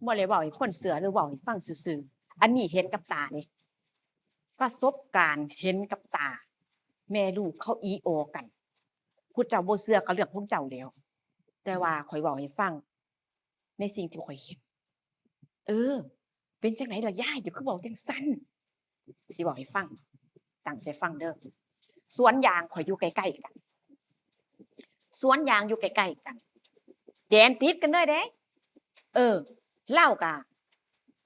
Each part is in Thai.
บ่ได้เว้าให้คนเชื่อหรือเว้าให้ฟังซื่อๆอันนี้เห็นกับตาเดะประสบการณ์เห็นกับตาแม่ลูกเขาอีโอกันผู้เจ้าบ่เชื่อก็เรื่องของเจ้าแล้วแต่ว่าข้อยเว้าให้ฟังในสิ่งที่ข้อยเห็นเออเป็นจังไดล่ะยายเจ้าคือเว้าจังซั้นสิเว้าให้ฟังตั้งใจฟังเด้อสวนยางข้อยอยู่ใกล้ๆกันสวนยางอยู่ใกล้ๆกันแดนติดกันเลยเด้เออเลาก็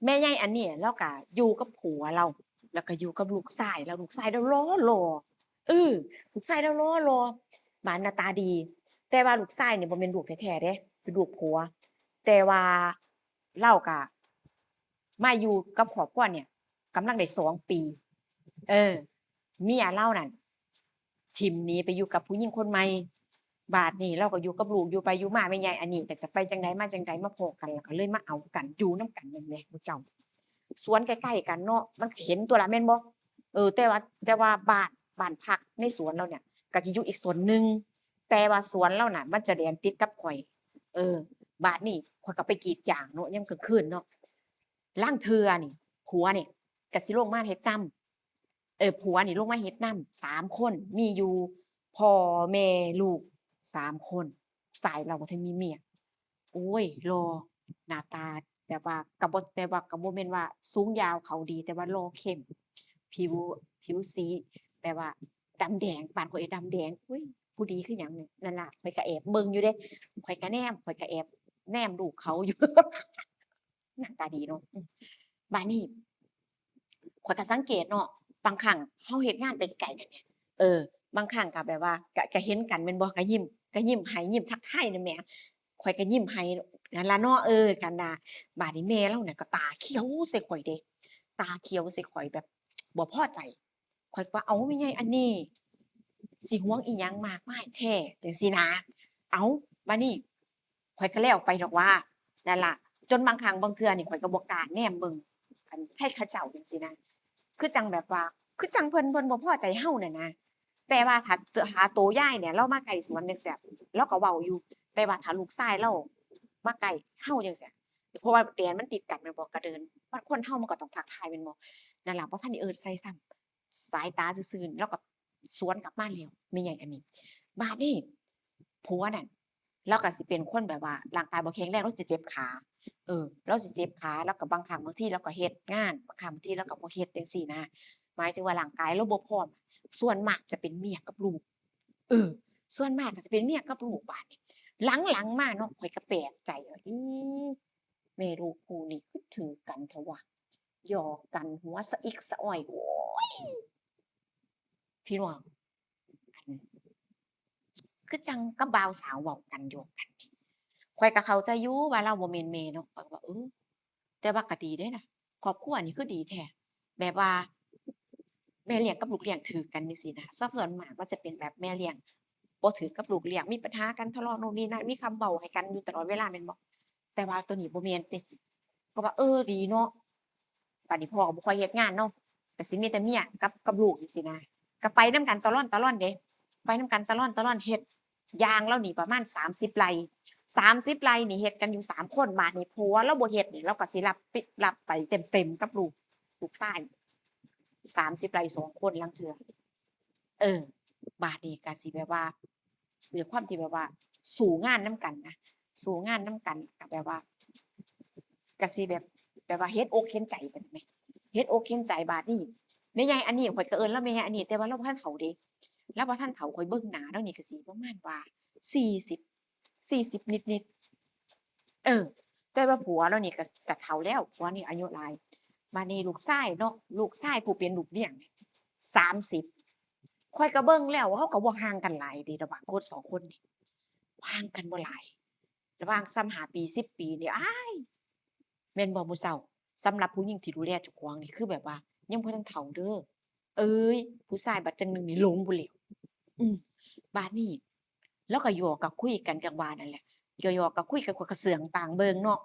แม่ใหญ่อันนี้เลาก็อยู่กับผัวเลาแล้วก็อยู่กับลูกชายแล้วลูกชายเลาหล่อหล่อเออลูกชายเลาหล่อหล่อบ้านหน้าตาดีแต่ว่าลูกชายนี่บ่แม่นลูกแท้ๆเด้เป็นลูกผัวแต่ว่าเลาก็มาอยู่กับครอบครัวเนี่ยกำลังได้2ปีเออเมียเลานั่นถิ้มหนีไปอยู่กับผู้หญิงคนใหม่บัดนี้เลาก็อยู่กับลูกอยู่ไปอยู่มาแม่ใหญ่อันนี้ก็จะไปจั่งใดมาจั่งใดมาพ้อกันแล้วก็เลยมาเอากันอยู่นำกันนั่นแหละหมู่เจ้าสวนใกล้ๆกันเนาะมันก็เห็นตัวล่ะแม่นบ่แต่ว่าบ้านพักในสวนเราเนี่ยก็สิอยู่อีกสวนหนึ่งแต่ว่าสวนเราน่ะมันจะแล่นติดกับข้อยเออบัดนี้ข้อยก็ไปกรีดยางเนาะยามกลางคืนเนาะลางเทื่อนี่ผัวนี่ก็สิลงมาเฮ็ดนำผัวนี่ลงมาเฮ็ดนำ3คนมีอยู่พ่อแม่ลูก3คนสายเราบ่ทันมีเมียโอ๊ยหล่อหน้าตาแบบว่าก็บ่แม่นว่าสูงยาวเขาดีแต่ว่าหล่อเข้มผิวผิวสีแบบว่าดำแดงปานข้อยดำแดงอุ๊ยผู้ดีคือหยังนี่นั่นล่ะข้อยก็แอบเบิ่งอยู่เดะข้อยก็แนมข้อยก็แอบแนมลูกเขาอยู่ หน้าตาดีเนาะบัดนี้ข้อยก็สังเกตเนาะบางครั้งเฮาเฮ็ดงานไปไกลกันเนี่ยบางครั้งก็แบบว่าก็เห็นกันแม่นบ่ก็ยิ้มให้ยิ้มทักทายนั่นแหมข้อยก็ยิ้มให้นั่นล่ะเนาะกันน่ะบัดนี้แม่เลาเนี่ยก็ตาเขียวใส่ข้อยเดะตาเขียวใส่ข้อยแบบบ่พอใจข้อยก็ว่าเอ้าแม่ใหญ่อันนี้สิห่วงอิหยังมากมายแท้จังซี้นะอ้าวบัดนี้ข้อยก็แล้วไปดอกว่านั่นล่ะจนบางครั้งบางเทื่อนี่ข้อยก็บ่กล้าแนมเบิ่ง อันให้เขาเจ้าจังซี้นะคือจังแบบว่าคือจังเพิ่นบ่พอใจเฮาน่ะนะแต่ว่าถ้าโตยายเนี่ยเลามาใกล้สวนจั่งซี้เลาก็เว้าอยู่แต่ว่าถ้าลูกชายเลามาใกล้เฮาจังซี้เพราะว่าแดนมันติดกันแม่นบ่ก็เดินมันคนเฮามันก็ต้องทักทายแม่นบ่นั่นล่ะบ่ทันได้เอิ้นใส่ซ้ำสายตาซื่อๆเลาก็สวนกลับมาแล้วแม่ใหญ่อันนี้บัดนี้ผัวนั่นเลาก็สิเป็นคนแบบว่าร่างกายบ่แข็งแรงเลาสิเจ็บขา เราสิเจ็บขาแล้วก็บางครั้งบางทีเราก็เฮ็ดงานบางครั้งบางทีเราก็บ่เฮ็ดจังซี้นะหมายถึงว่าร่างกายเราบ่พร้อมส่วนมากจะเป็นเมียกับลูกเออส่วนมากก็จะเป็นเมียกับลูกบาดนี้หลังๆมาเนาะข้อยก็แปลกใจว่าแม่ลูกคู่นี้คือถือกันแท้วะหยอกกันหัวสะอิกสะอ้อยโอ๊ยพี่น้องอันคือจังกับบ่าวสาวเว้ากันหยอกกันนี่ข้อยก็เข้าใจอยู่ว่าเราบ่แม่นแม่เนาะข้อยก็ว่าแต่ว่าก็ดีเดะนะครอบครัวนี่คือดีแท้แบบว่าแม่เลี้ยงกับลูกเลี้ยงถือกันจังซี้นะส่วนมากมันจะเป็นแบบแม่เลี้ยงบ่ถือกับลูกเลี้ยงมีปัญหากันทะเลาะโน่นนี่นั่นมีคำเว้าให้กันอยู่ตลอดเวลาแม่นบ่แต่ว่าตัวนี้บ่แม่นติก็ว่าดีเนาะบัดนี้พ่อก็บ่ค่อยเฮ็ดงานเนาะก็สิมีแต่เมียกับลูกจังซี้นะก็ไปนำกันตะล่อนๆเดะไปนำกันตะล่อนๆเฮ็ดยางเลานี่ประมาณ30ไร่ 30ไร่นี่เฮ็ดกันอยู่3คนบาดนี้ผัวเลาบ่เฮ็ดนี่เลาก็สิรับไปเต็มๆกับลูกชาย30ไร่2คนลางเทื่อเออบาดนี้ก็สิแบบว่าด้วยความที่แบบว่าสู้งานนำกันนะสู้งานนำกันก็แบบว่าก็สิแบบว่าเห็นอกเห็นใจกันแหมเห็นอกเห็นใจบาดนี้แม่ใหญ่อันนี้ข้อยก็เอิ้นเลาแม่ใหญ่อันนี้แต่ว่าเลาบ่ทันเฒ่าเดะเลาบ่ทันเฒ่าข้อยเบิ่งหน้าเลานี่ก็สิประมาณว่า40 40นิดๆแต่ว่าผัวเรานี่ก็เฒ่าแล้วผัวนี่อายุหลายบัดนี้ลูกชายเนาะลูกชายผู้เป็นลูกเลี้ยงนี่30ข้อยก็เบิ่งแล้วเขาก็บ่ห่างกันหลายเดะระหว่างคน2คนนี่ห่างกันบ่หลายระหว่างส่ำ5ปี10ปีนี่อ้ายแม่นบ่ผู้เฒ่าสำหรับผู้หญิงที่ดูแลเจ้าของนี่คือแบบว่ายังบ่ทันเฒ่าเด้อเอ๊ยผู้ชายบัดจั่งหนึ่งนี่หลงพู้นแหล้วอืมบัดนี้เลาก็หยอกก็คุยกันจั่งว่านั่นแหละ หยอกๆก็คุยกันข้อยก็เสื่องต่างเบิ่งเนาะ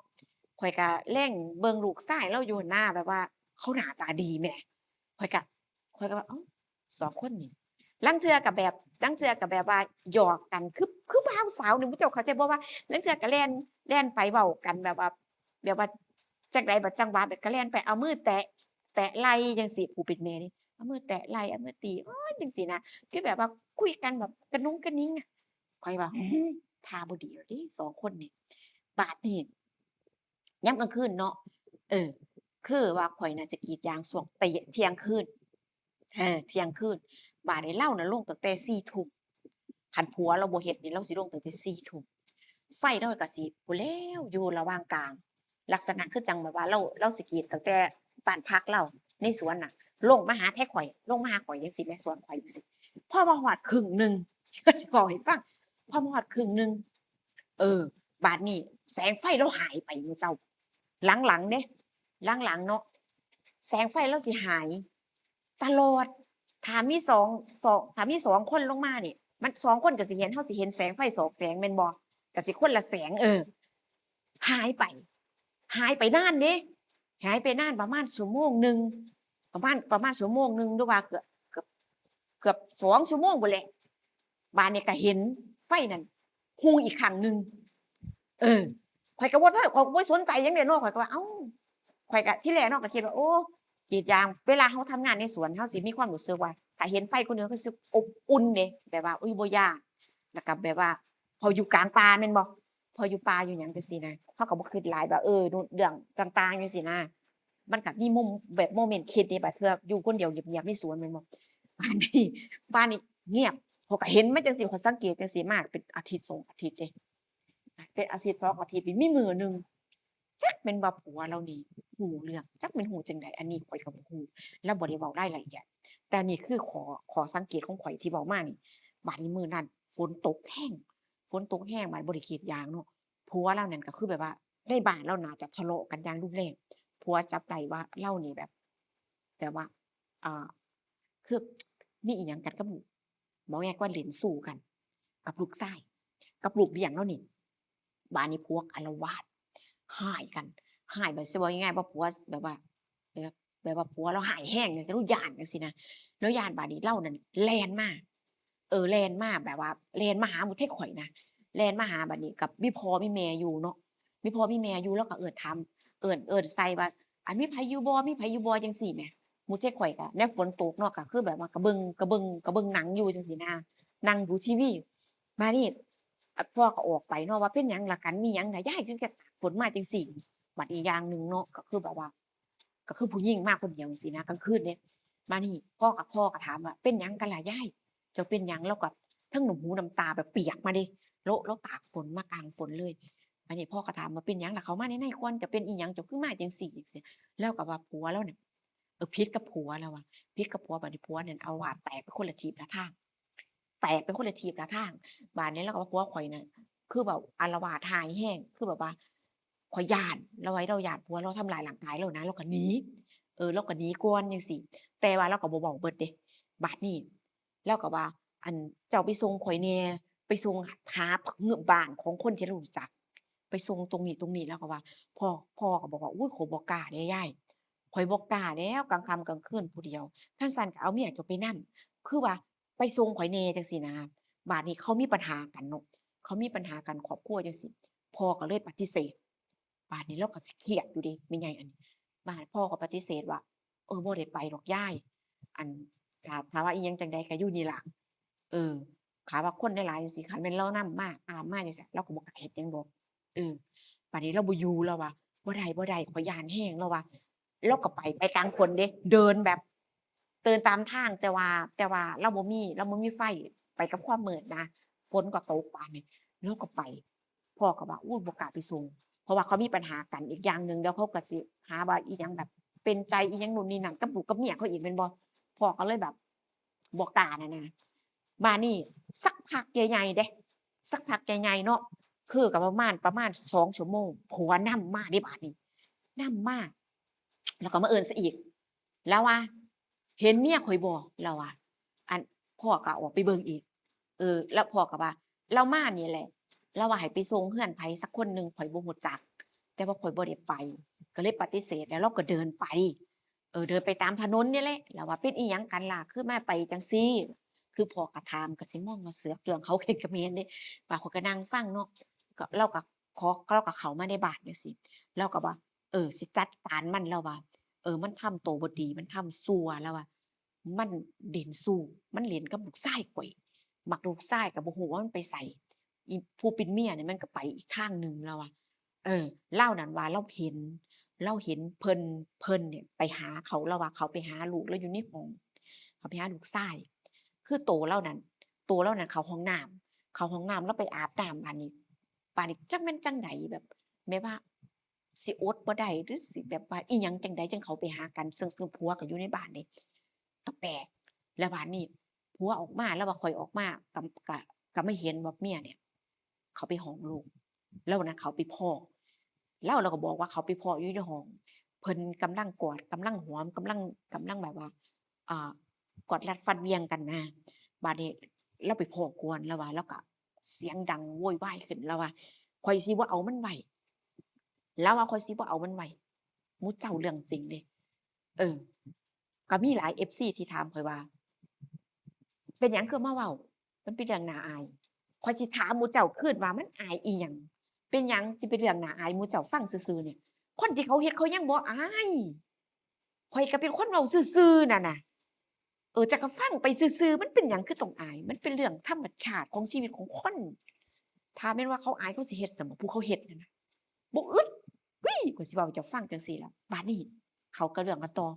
ข้อยก็แล่งเบิ่งลูกชายเลาอยู่หั้นนะแบบว่าเขาหน้าตาดีแหมข้อยก็ว่าอ้าว2คนนี่ลางเทื่อก็แบบว่าหยอกกันคือบ่าวสาวนี่หมู่เจ้าเข้าใจบ่ว่าลางเทื่อก็แล่นไปเว้ากันแบบว่า จังใดบัดจังหวะแบบก็แล่นไปเอามือแตะไหล่จังซี่ผู้เป็นแม่นี่เอามือแตะไหล่เอามือตีโอ๊ยจังซี้นะคือแบบว่าคุยกันแบบกะนุ้งกะนิ้งอะข้อยว่าท่าบ่ดีแล้วเดะ2คนนี่บาดนี้ยามกลางคืนเนาะเออคือว่าข้อยน่ะจะกรีดยางช่วงเที่ยงคืนเที่ยงคืนบาดนี้เลาน่ะลงตั้งแต่4ทุ่มคันผัวเราบ่เฮ็ดนี่เราสิลงตั้งแต่4ทุ่มไฟเราก็สิพู้นแหล้วอยู่ระหว่างกลาง ลักษณะคือจังแบบว่าเราสิกรีดตั้งแต่บ้านพักเราในสวนน่ะลงมาหาแท้ข่อยลงมาหาข่อยจังซี้แหมสวนข่อยจังซี้พอมาฮอดครึ่งหนึ่งก็สิเว้าให้ฟังพอมาฮอดครึ่งหนึ่งเออบาดนี้แสงไฟเราหายไปแม่เจ้าหลังๆเดะหลังๆเนาะแสงไฟเราสิหายตลอดถ้ามีถ้ามี2คนลงมานี่มัน2คนก็สิเห็นเราสิเห็นแสงไฟ2แสงแม่นบ่ก็สิคนละแสงหายไป หายไปนานเดะหายไปนานประมาณชั่วโมงหนึ่งประมาณชั่วโมงหนึ่งหรือว่าเกือบเกือบ2ชั่วโมงพู้นแหละบาดนี้ก็เห็นไฟนั่นฮู้อีกครั้งหนึ่งเออข้อยก็บ่สนใจหยังดอกเนาะข้อยก็ว่าอ้าวข้อยก็ที่แรกเนาะก็คิดว่าโอ้กรีดยางเวลาเราทำงานในสวนเราสิมีความรู้สึกว่าถ้าเห็นไฟคนเดียวรู้สึกอบอุ่นเดะแบบว่าอุ๊ยบ่ย้านแล้วก็แบบว่าพออยู่กลางป่าแม่นบ่ พออยู่ป่าอยู่หยังจังซี้นะเราก็บ่คิดหลายแบบนู่นเรื่องต่างๆจังซี้นะมันก็มีมุมแบบโมเมนต์คิดเดะบางเทื่ออยู่คนเดียวเงียบๆในสวนแม่นบ่บ้านนี้บ้านนี้เงียบเขาก็เห็นมาจังซี้ข้อยสังเกตจังซี่มาเป็นอาทิตย์2อาทิตย์เดะเป็นอาทิตย์2อาทิตย์นี่มีมื้อหนึ่งจักแม่นว่าผัวเรานี่รู้เรื่องจักแม่นรู้จั่งใดอันนี้ข้อยก็บ่รู้เลาบ่ได้เว้ารายละเอียดแต่นี่คือข้อสังเกตของข้อยที่เว้ามานี่บัดนี้มื้อนั้นฝนตกแรงบัดบ่ได้กรีดยางเนาะ ผัวเรานั่นก็คือแบบว่าในบ้านเราน่าจะทะเลาะกันอย่างรุนแรงผัวจับได้ว่าเรานี่แบบว่าอ่าคือมีอิหยังกันกับลูกเว้าง่ายๆว่าเล่นสู้กันกับลูกชายกับลูกเลี้ยงเรานี่บัดนี้ผัวก็อาละวาดร้ายกันร้ายแบบสิเว้าง่ายๆว่าผัวแบบว่าแบบแบบว่าผัวเราร้ายแรงจังซี้เราย้านจังซี้นะแล้วย้านบัดนี้เรานั่นแล่นมาแล่นมาแบบว่าแล่นมาหาหมู่ไทข้อยนะ แล่นมาหาบัดนี้กับมีพ่อมีแม่อยู่เนาะมีพ่อมีแม่อยู่เลาก็เอิ้นถามเอิ้นใส่ว่าอันมีไผอยู่บ่จังซี้แหมหมู่เจ๊ข้อยก็ยามฝนตกเนาะก็คือแบบว่าก็เบิ่งหนังอยู่จังซี้นะนั่งดูทีวีบัดนี้พ่อก็ออกไปเนาะว่าเป็นหยังล่ะกันมีหยังน่ะยายคือจะตากฝนมาจังซี้บัดอีกอย่างหนึ่งเนาะก็คือแบบว่าก็คือผู้หญิงมาคนเดียวจังซี้นะกลางคืนเนี่ยบัดนี้พ่อก็ถามว่าเป็นหยังกันล่ะยายเจ้าเป็นหยังเลาก็เทิงน้ำหูน้ำตาแบบเปียกมาเดะ แล้วตากฝนมากลางฝนเลยอันนี้พ่อก็ถามว่าเป็นหยังล่ะเขามาในควันจะเป็นอีหยังเจ้าคือมาจังซี้จังซี้แล้วก็ว่าผัวเลาเนี่ยพิษกับผัวเราอะพิษกับผัวบัดนี้ผัวนั่นอาละวาดแตกไปคนละทิศละทางแตกไปคนละทิศละทางบัดนี้เลาก็ว่าผัวข้อยน่ะคือแบบอาละวาดร้ายแรงคือแบบว่าข้อยย้านเราย้านผัวเราทำร้ายร่างกายเรานะเราก็หนีเราก็หนีก่อนจังซี้แต่ว่าเราก็บ่เว้าเบิดเดะบัดนี้เลาก็ว่าอันเจ้าไปส่งข้อยแหน่ ไปส่งหาบ้านของคนที่เรารู้จักไปส่งตรงนี้แล้วก็ว่าพ่อก็บอกว่าอุ๊ยข้อยบ่กล้าเด้ยายข้อยบ่กล้าแล้วกลางค่ำกลางคืนผู้เดียวคันซั้นก็เอาเมียเจ้าไปนำคือว่าไปส่งข้อยแหน่จังซี้นะบัดนี้เขามีปัญหากันเนาะเขามีปัญหากันครอบครัวจังซี้พ่อก็เลยปฏิเสธบัดนี้เราก็สิเครียดอยู่เดะแม่ใหญ่อันนี้บัดพ่อก็ปฏิเสธว่าบ่ได้ไปดอกยายอันถ้าว่าอิหยังจั่งใดก็อยู่นี่ล่ะเออ ขาว่าคนหลายๆจังซี้คันแม่นเรานำมาตามมาจังซี้เราก็บ่กล้าเฮ็ดหยังดอกเออบัดนี้เราบ่อยู่แล้วว่าบ่ได้ข้อยย้านแรงเราว่าเราก็ไปกลางฝนเดะเดินแบบเดินตามทางแต่ว่าเราบ่มีไฟไปกับความมืดนะฝนก็ตกบาดนี้เราก็ไปพ่อก็ว่าอุ๊ยบ่กล้าไปส่งเพราะว่าเขามีปัญหากันอีกอย่างหนึ่งเดี๋ยวเขาก็สิหาว่าอีหยังแบบเป็นใจอีหยังนู่นนี่นั่นกับลูกกับเมียเขาอีกแม่นบ่พ่อก็เลยแบบบ่กล้าน่ะนะ มานี่สักพักใหญ่ๆเดะสักพักใหญ่ๆเนาะคือก็ประมาณ2ชั่วโมงผัวนำมาเดะบัดนี้นำมาแล้วก็มาเอิ้นซะอีกเลาว่าเห็นเมียข้อยบ่เลาว่าอันพ่อก็ออกไปเบิ่งอีกแล้วพ่อก็ว่าเลามานี่แหละเลาว่าให้ไปส่งเรือนไผสักคนหนึ่งข้อยบ่รู้จักแต่ว่าข้อยบ่ได้ไปก็เลยปฏิเสธแล้วเราก็เดินไปเดินไปตามถนนนี่แหละแล้วว่าเป็นอิหยังกันล่ะคือมาไปจังซี้ คือพ่อก็ถามก็สิมองว่าเสือกเรื่องเขาเฮ็ดกับแม่นเดะบางคนก็นั่งฟังเนาะก็เราก็เราก็เข้ามาในบ้านจังซี้เราก็ว่า สิจัดการมันแล้วว่ามันทำตัวบ่ดีมันทำซัวแล้วว่ามันเล่นสู้มันเล่นกับลูกชายข้อยมักลูกชายก็บ่ฮู้ว่ามันไปไสอีผู้เป็นเมียเนี่ยมันก็ไปอีกทางหนึ่งแล้วอะเออเลานั่นว่าเราเห็นเพิ่นเนี่ยไปหาเขาแล้วว่าเขาไปหาลูกแล้วอยู่ในห้องเขาไปหาลูกชายคือโตเรานั่นเข้าห้องน้ำแล้วไปอาบน้ำบาดนี้จักแม่นจั่งใดแบบแบบว่าสิอดบ่ได้หรือสิแบบว่าอิหยังจั่งใดจั่งเขาไปหากันซึ่งผัวก็อยู่ในบ้านเดะก็แปลกแล้วบัดนี้ผัวออกมาแล้วว่าข้อยออกมาก็มาเห็นว่าเมียเนี่ยเขาไปห้องลูกแล้ววันนั้นเขาไปพ้อเราก็บอกว่าเขาไปพ้ออยู่ในห้องเพิ่นกำลังกอดกำลังหอมกำลังแบบว่าอ่ากอดรัดฟัดเหวี่ยงกันนะบัดนี้เราไปพ้อกวนแล้วว่าเลาก็เสียงดังโวยวายขึ้นแล้วว่าข้อยสิบ่เอามันไว้แล้วว่าข้อยสิบ่เอามันไว้หมู่เจ้าเรื่องจริงเดะเออก็มีหลาย FC ที่ถามข้อยว่า เป็นหยังคือมาเว้ามันเป็นเรื่องน่าอายข้อยสิถามหมู่เจ้าคืนว่ามันอายอิหยังเป็นหยังสิเป็นเรื่องน่าอายหมู่เจ้าฟังซื่อๆเนี่ยคนที่เขาเฮ็ดเขายังบ่อายข้อยก็เป็นคนเว้าซื่อๆนั่นน่ะจักก็ฟังไปซื่อๆมันเป็นหยังคือต้องอายมันเป็นเรื่องธรรมชาติของชีวิตของคนถ้าแม่นว่าเขาอายเขาสิเฮ็ดซั้นบ่ผู้เขาเฮ็ดนั่นน่ะบ่อึดข้อยสิเว้าให้เจ้าฟังจั่งซี้ล่ะบัดนี้เข้ากับเรื่องกันต่อ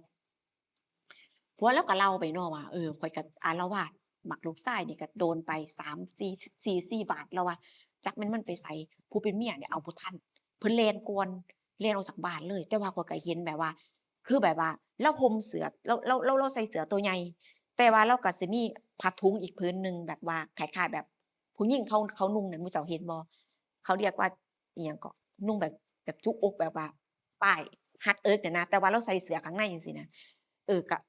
ผัวเลาก็เล่าไปเนาะว่าข้อยก็อาละวาดมักลูกชายนี่ก็โดนไป3-4บาทแล้วว่าจักแม่นมันไปไสผู้เป็นเมียเนี่ยเอาบ่ทันเพิ่นแล่นกวนแล่นออกจากบ้านเลยแต่ว่าข้อยก็เห็นแบบว่าคือแบบว่าเลาห่มเสือเลาใส่เสือตัวใหญ่แต่ว่าเลาก็สิมีผ้าถุงอีกผืนหนึ่งแบบว่าคล้ายๆแบบผู้หญิงเขานุ่งนั่นหมู่เจ้าเห็นบ่เขาเรียกว่าอิหยังก็นุ่งแบบจุกอกแบบว่าป้ายรัดเอิกเนี่ยนะแต่ว่าเลาใส่เสื้อข้างในจังซี้นะ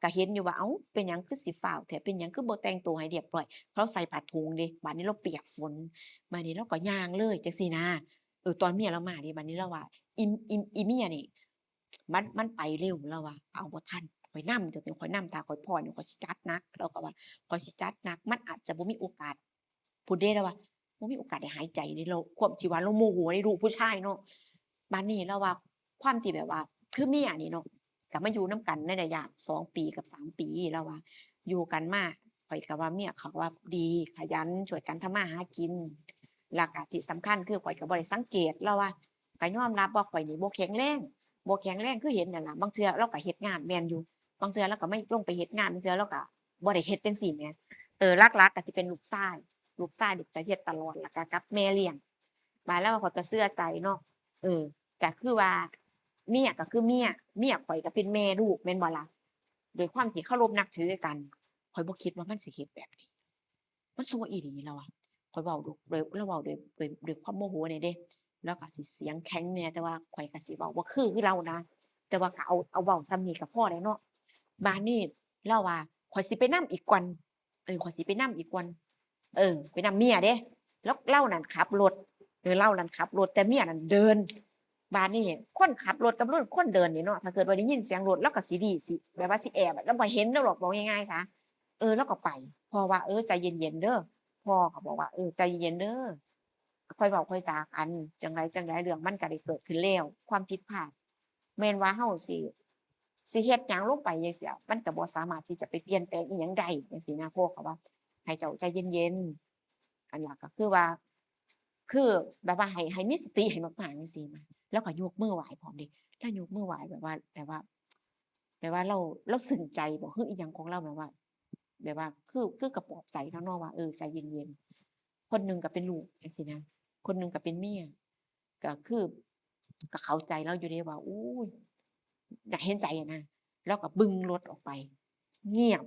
ก็เห็นอยู่ว่าอ้าวเป็นหยังคือสิฟ้าวแท้เป็นหยังคือบ่แต่งตัวให้เรียบร้อยเราใส่ผ้าถุงเดะบัดนี้เราเปียกฝนบัดนี้เราก็ย่างเลยจังซี้นะตอนเมียเรามานี่บัดนี้เราว่าอีเมียนี่มันไปเร็วเราว่าเอาบ่ทันข้อยนำเดี๋ยวนี้ข้อยนำถ้าข้อยพ้อนี่ข้อยสิจัดหนักเราก็ว่าข้อยสิจัดหนักมันอาจจะบ่มีโอกาสพู้นเดะเราว่าบ่มีโอกาสได้หายใจเดะเราความที่ว่าเราโมโหในลูกผู้ชายเนาะบัดนี้เราว่าความที่แบบว่าคือเมียนี่เนาะ ก็มาอยู่นำกันในระยะ2ปีกับ3ปีแล้วว่าอยู่กันมาข้อยก็ว่าเมียเขาว่าดีขยันช่วยกันทำมาหากินแล้วก็ที่สำคัญคือข้อยก็บ่ได้สังเกตเลาว่าก็ยอมรับว่าข้อยนี่บ่แข็งแรงคือเห็นนั่นล่ะบางเทื่อเลาก็เฮ็ดงานแม่นอยู่บางเทื่อเลาก็ไม่ลงไปเฮ็ดงานบางเทื่อเลาก็บ่ได้เฮ็ดจังซี้แหมหลักๆก็สิเป็นลูกชายนี่จะเฮ็ดตลอดแล้วก็กับแม่เลี้ยงบาดแล้วข้อยก็เชื่อใจเนาะเออก็คือว่า เมียก็คือเมียข้อยก็เป็นแม่ลูกแม่นบ่ล่ะด้วยความที่เคารพนับถือกันข้อยบ่คิดว่ามันสิเฮ็ดแบบนี้มันชั่วอีหลีเลาอะข้อยเว้าด้วยเราเว้าด้วยความโมโหนี่เดะแล้วก็สิเสียงแข็งแหน่แต่ว่าข้อยก็สิเว้าบ่คือเรานะแต่ว่าก็เอาเว้าส่ำนี้ก็พอแล้วเนาะบัดนี้เลาว่าข้อยสิไปนำอีกก่อนข้อยสิไปนำอีกก่อนไปนำเมียเดะแล้วเลานั่นขับรถเลานั่นขับรถแต่เมียนั่นเดิน บาดนี้คนขับรถกับคนเดินนี่เนาะถ้าเกิดว่าได้ยินเสียงรถเลาก็สิดีสิแบบว่าสิแอบอะเลาบ่เห็นเราหรอกบอกง่ายๆซะเลาก็ไปพ่อว่าใจเย็นๆเด้อพ่อก็บอกว่าใจเย็นๆเด้อค่อยเว้าค่อยจากันจั่งใดเรื่องมันก็ได้เกิดขึ้นแล้วความผิดพลาดแม่นว่าเราสิเฮ็ดหยังลงไปจังซี้มันก็บ่สามารถที่จะไปเปลี่ยนแปลงอิหยังได้จังซี้นะพ่อก็ว่าให้เจ้าใจเย็นๆอันหลักก็คือว่าคือแบบว่าให้มีสติให้มากๆจังซี้นะ แล้วก็ยกมือไหว้พร้อมเดะแล้วยกมือไหว้แบบว่าเราซึ้งใจบ่คืออิหยังของเราแบบว่าคือก็ปลอบใจเราเนาะว่าใจเย็นๆคนหนึ่งก็เป็นลูกจังซี้นะคนหนึ่งก็เป็นเมียก็คือก็เข้าใจเราอยู่เดะว่าอุ๊ยน่าเห็นใจอะนะเราก็บึงรถออกไปเงียบ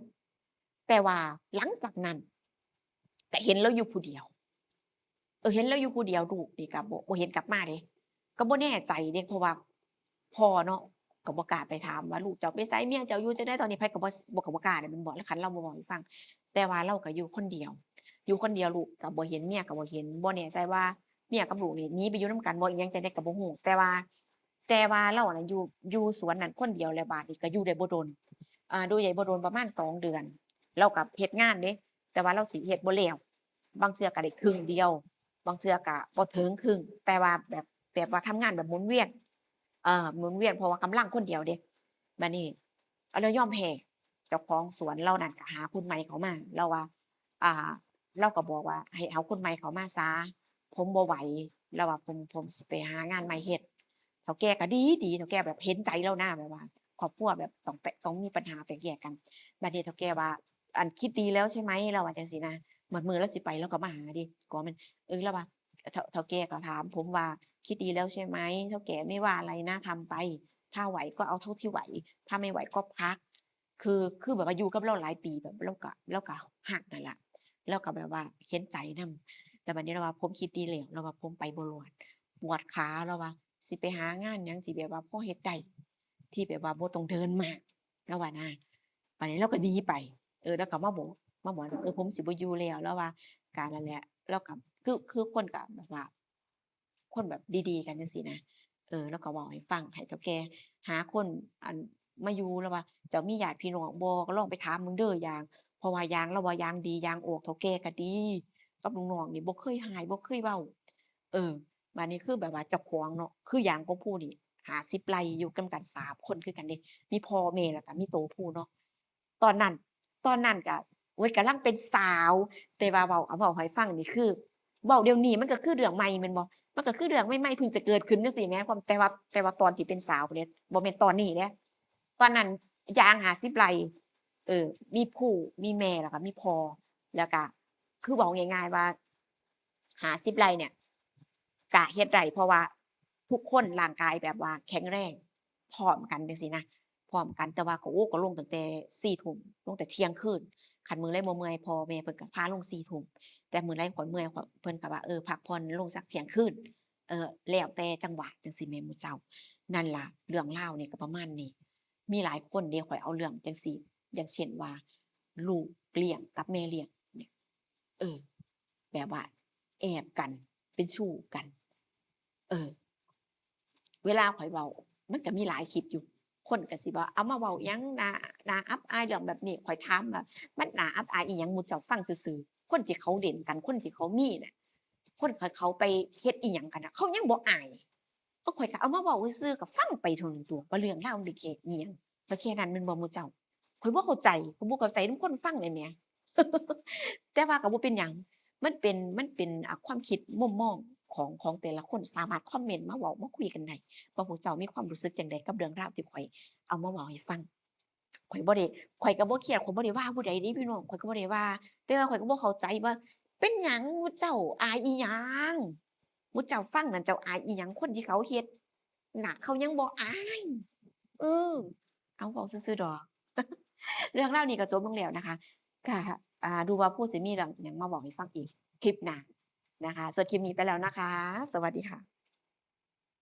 แต่ว่าหลังจากนั้นก็เห็นเราอยู่ผู้เดียวเห็นเราอยู่ผู้เดียวลูกนี่ก็บ่เห็นกลับมาเดะ ก็บ่แน่ใจเดะเพราะว่าพ่อเนาะก็บ่กล้าไปถามว่าลูกเจ้าไปไสเมียเจ้าอยู่จังได๋ตอนนี้ไผก็บ่กล้าได้แม่นบ่แล้วคันเราบ่เว้าให้ฟังแต่ว่าเราก็อยู่คนเดียวลูกก็บ่เห็นเมียก็บ่เห็นบ่แน่ใจว่าเมียกับลูกนี่หนีไปอยู่นำกันบ่อิหยังจังได๋ก็บ่ฮู้แต่ว่าเราน่ะอยู่สวนนั้นคนเดียวแล้วบัดนี้ก็อยู่ได้บ่โดนอยู่ได้บ่โดนประมาณ2 เดือนเราก็เฮ็ดงานเดะแต่ว่าเราสิเฮ็ดบ่แล้วบางเทื่อก็ได้ครึ่งเดียวบางเทื่อก็บ่ถึงครึ่งแต่ว่าแบบว่าทำงานแบบหมุนเวียน หมุนเวียนเพราะว่ากำลังคนเดียวเดะบัดนี้เรายอมแพ้เจ้าของสวนเรานั่นก็หาคนใหม่เข้ามาเราว่าอ่าเราก็บอกว่าให้เอาคนใหม่เข้ามาซะผมบ่ไหวเราว่าผมสิไปหางานใหม่เฮ็ดเฒ่าแก่ก็ดีเฒ่าแก่แบบเห็นใจเรานะแบบว่าครอบครัวแบบต้องมีปัญหาแตกแยกกันบัดนี้เฒ่าแก่ว่าอันคิดดีแล้วใช่ไหมเราว่าจังซี้นะเหมือนมื้อเราสิไปเราก็มาหาเดะก็มันเราว่าเฒ่าแก่ก็ถามผมว่า คิดดีแล้วใช่ไหมเท่าแก่ไม่ว่าอะไรนะทำไปถ้าไหวก็เอาเท่าที่ไหวถ้าไม่ไหวก็พักคือแบบว่าอยู่กับเราหลายปีแบบเราก็ฮักนั่นล่ะเราก็แบบว่าเห็นใจนำแต่บัดนี้เราว่าผมคิดดีแล้วเราว่าผมไปบ่รอดปวดขาเราว่าสิไปหางานหยังที่แบบว่าพอเฮ็ดได้ที่แบบว่าบ่ต้องเดินมากเราว่านะบัดนี้เราก็หนีไปแล้วก็มาบอกว่าผมสิบ่อยู่แล้วเราว่าการนั่นแหละเราก็คือคนก็แบบว่า คนแบบดีๆกันจังซี้นะแล้วก็เว้าให้ฟังให้เฒ่าแก่หาคนอันมาอยู่แล้วว่าเจ้ามีญาติพี่น้องบ่ก็ลองไปถามมึงเด้อยางเพราะว่ายางเราว่ายางดียางออกเฒ่าแก่ก็ดีกับลูกน้องนี่บ่เคยร้ายบ่เคยเว้าเออบัดนี้คือแบบว่าเจ้าของเนาะคือยางของผู้นี่50ไร่อยู่นำกัน3คนคือกันเดะมีพ่อแม่แล้วก็มีโตผู้เนาะตอนนั้นตอนนั้นก็โอ๊ยกำลังเป็นสาวแต่ว่าเว้าให้ฟังนี่คือเว้าเดี๋ยวนี้มันก็คือเรื่องใหม่แม่นบ่ มันก็คือเรื่องใหม่ๆเพิ่งจะเกิดขึ้นจังซี้แหมความแต่ว่าตอนที่เป็นสาวเนี่ยบ่แม่นตอนนี้เดะตอนนั้นยาง50ไร่มีผู้มีแม่แล้วก็มีพ่อแล้วก็คือเว้าง่ายๆว่า50ไร่เนี่ยก็เฮ็ดได้เพราะว่าทุกคนร่างกายแบบว่าแข็งแรงพร้อมกันจังซี้นะพร้อมกันแต่ว่าก็ลงตั้งแต่4ทุ่มลงแต่เที่ยงคืนคันมื้อใดบ่เมื่อยพ่อแม่เพิ่นก็พาลง4ทุ่มแต่มื้อใดข้อยเมื่อยเพิ่นก็ว่าพักผ่อนลงสักเที่ยงคืน แล้วแต่จังหวะจังซี้แหมหมู่เจ้านั่นล่ะเรื่องราวนี่ก็ประมาณนี้มีหลายคนเดะข้อยเอาเรื่องจังซี้อย่างเช่นว่าลูกเลี้ยงกับแม่เลี้ยงเนี่ยเออแบบว่าแอบกันเป็นชู้กันเออเวลาข้อยเว้ามันก็มีหลายคลิปอยู่คนก็สิว่าเอามาเว้าหยังน่าอับอายเรื่องแบบนี้ข้อยถามว่ามันน่าอับอายอิหยังหมู่เจ้าฟังซื่อๆคนที่เขาเล่นกันคนที่เขามีน่ะคนเขาไปเฮ็ดอิหยังกันน่ะเขายังบ่อาย ข้อยก็เอามาเว้าซื่อๆก็ฟังไปเท่านั้นตั่วว่าเรื่องราวมันเป็นเขตอิหยังก็แค่นั้นแม่นบ่หมู่เจ้าข้อยบ่เข้าใจข้อยบ่เข้าใจนำคนฟังนี่แหมแต่ว่าก็บ่เป็นหยังมันเป็นความคิดมุมมองของแต่ละคนสามารถคอมเมนต์มาเว้ามาคุยกันได้ว่าพวกเจ้ามีความรู้สึกจั่งใดกับเรื่องราวที่ข้อยเอามาเว้าให้ฟังข้อยบ่ได้ข้อยก็บ่เครียดข้อยบ่ได้ว่าผู้ใดเดะพี่น้องข้อยก็บ่ได้ว่าแต่ว่าข้อยก็บ่เข้าใจว่าเป็นหยังหมู่เจ้าอายอิหยังหมู่เจ้าฟังนั่นเจ้าอายอิหยังคนที่เขาเฮ็ด น่ะเขายังบ่อายเอออ้าวเว้าซื่อๆดอกเรื่องราวนี้ก็จบลงแล้วนะคะค่ะดูว่าพูดสิมีเรื่องหยังมาเว้าให้ฟังอีกคลิปหน้านะคะสำหรับคลิปนี้ไปแล้วนะคะสวัสดีค่ะ